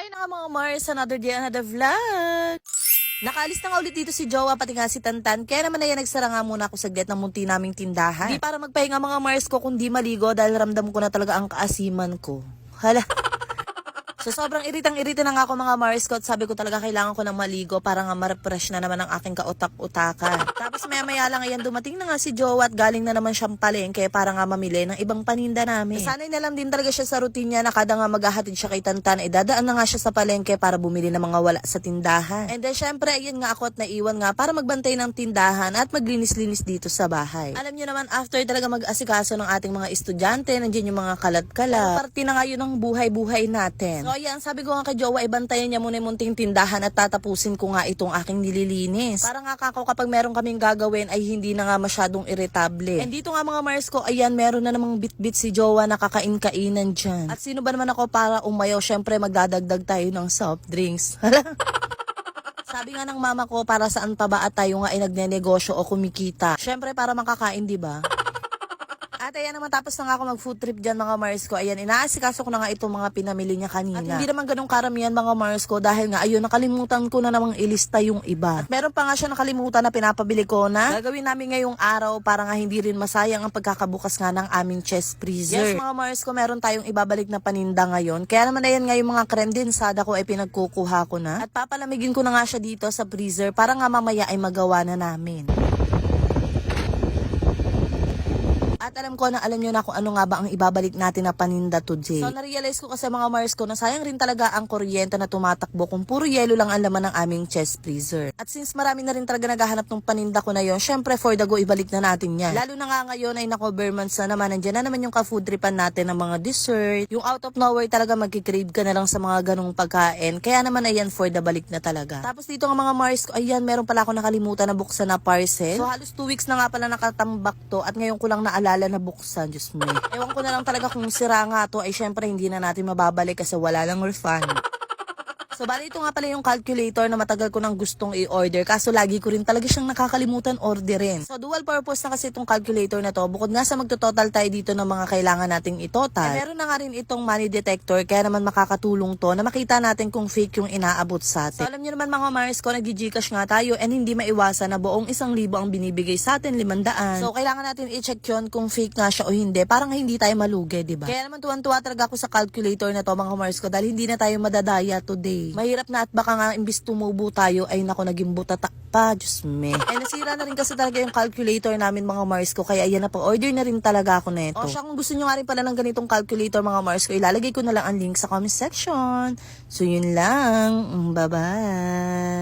Ay na nga mga Mars, another day, another vlog. Nakaalis na nga ulit dito si Jowa pati nga si Tantan. Kaya naman na yan, nagsara nga muna ako saglit ng munti naming tindahan. Hindi para magpahinga mga Mars ko kundi maligo dahil ramdam ko na talaga ang kaasiman ko. Hala. So sobrang iritang-irita na nga ako mga Mars ko at sabi ko talaga kailangan ko ng maligo para nga ma-refresh na naman ang aking kautak-utakan. Tapos maya-maya lang ayan dumating na nga si Jowa at galing na naman siyang palengke para nga mamili ng ibang paninda namin. Sanay na lang din talaga siya sa routine niya na kada nga maghahatid siya kay Tantan ay dadaan na nga siya sa palengke para bumili ng mga wala sa tindahan. And then syempre ayan nga ako at naiwan nga para magbantay ng tindahan at maglinis-linis dito sa bahay. Alam niyo naman after talaga mag-asikaso ng ating mga estudyante, nandiyan yung mga kalat-kalat. Parte na nga yun ng buhay-buhay natin. So ayan, sabi ko nga kay Jowa, ibantayan niya muna yung munting tindahan at tatapusin ko nga itong aking nililinis. Para nga kako kapag meron kaming gagawin ay hindi na nga masyadong irritable. And dito nga mga Mars ko, ayan, meron na namang bit-bit si Jowa na kakain-kainan dyan. At sino ba naman ako para umayaw? Syempre magdadagdag tayo ng soft drinks. Sabi nga ng mama ko, para saan pa ba at tayo nga ay nagnenegosyo o kumikita? Syempre para makakain, di ba? At ayan naman, tapos na nga ako mag-food trip dyan mga Mars ko. Ayan, inaasikaso ko na nga itong mga pinamili niya kanina. At hindi naman ganun karamihan mga Mars ko dahil nga ayun, nakalimutan ko na namang ilista yung iba. At meron pa nga siya nakalimutan na pinapabili ko na gagawin namin ngayong araw para nga hindi rin masayang ang pagkakabukas nga ng aming chest freezer. Yes mga Mars ko, meron tayong ibabalik na paninda ngayon. Kaya naman ayan nga yung mga creme densada ko ay pinagkukuha ko na. At papalamigin ko na nga siya dito sa freezer para nga mamaya ay magawa na namin. At alam ko na alam nyo na kung ano nga ba ang ibabalik natin na paninda today. So narealize ko kasi mga Mars ko na sayang rin talaga ang kuryente na tumatakbo kung puro yelo lang ang laman ng aming chest freezer. At since marami na rin talaga naghahanap ng paninda ko na yon, syempre for the go ibalik na natin yan. Lalo na nga ngayon ay na-cover months na naman, nandiyan na naman yung ka-food tripan natin ng mga dessert. Yung out of nowhere talaga magkikrave ka na lang sa mga ganong pagkain. Kaya naman ayan for the balik na talaga. Tapos dito nga mga Mars ko, ayan meron pala ako nakalimutan na buksan na parcel. So halos 2 weeks na nga pala nakatambak to at ngayon ko lang naalala na buksan, Diyos mo. Ewan ko na lang talaga kung sira nga to ay syempre hindi na natin mababalik kasi wala lang refund. So bali ito nga pala yung calculator na matagal ko nang gustong i-order kaso lagi ko rin talaga siyang nakakalimutan orderin. So dual purpose na kasi itong calculator na to. Bukod nga sa magtototal tayo dito ng mga kailangan nating itotal, meron na nga rin itong money detector kaya naman makakatulong to na makita natin kung fake yung inaabot sa atin. So alam niyo naman mga Mars ko, nag-Gcash nga tayo and hindi maiwasan na buong 1,000 ang binibigay sa atin, 500. So kailangan natin i-check yun kung fake nga siya o hindi para nga hindi tayo malugi, diba? Kaya naman tuwan-tuwa talaga ako sa calculator na to mga Mars ko dahil hindi na tayo madadaya today. Mahirap na at baka nga imbis tumubo tayo ay nako naging butatak pa, Diyos me. Ay nasira na rin kasi talaga yung calculator namin mga Mars ko kaya ayan na pa-order na rin talaga ako neto. O siya, kung gusto nyo nga rin pala ng ganitong calculator mga Mars ko, ilalagay ko na lang ang link sa comment section. So yun lang, bye bye.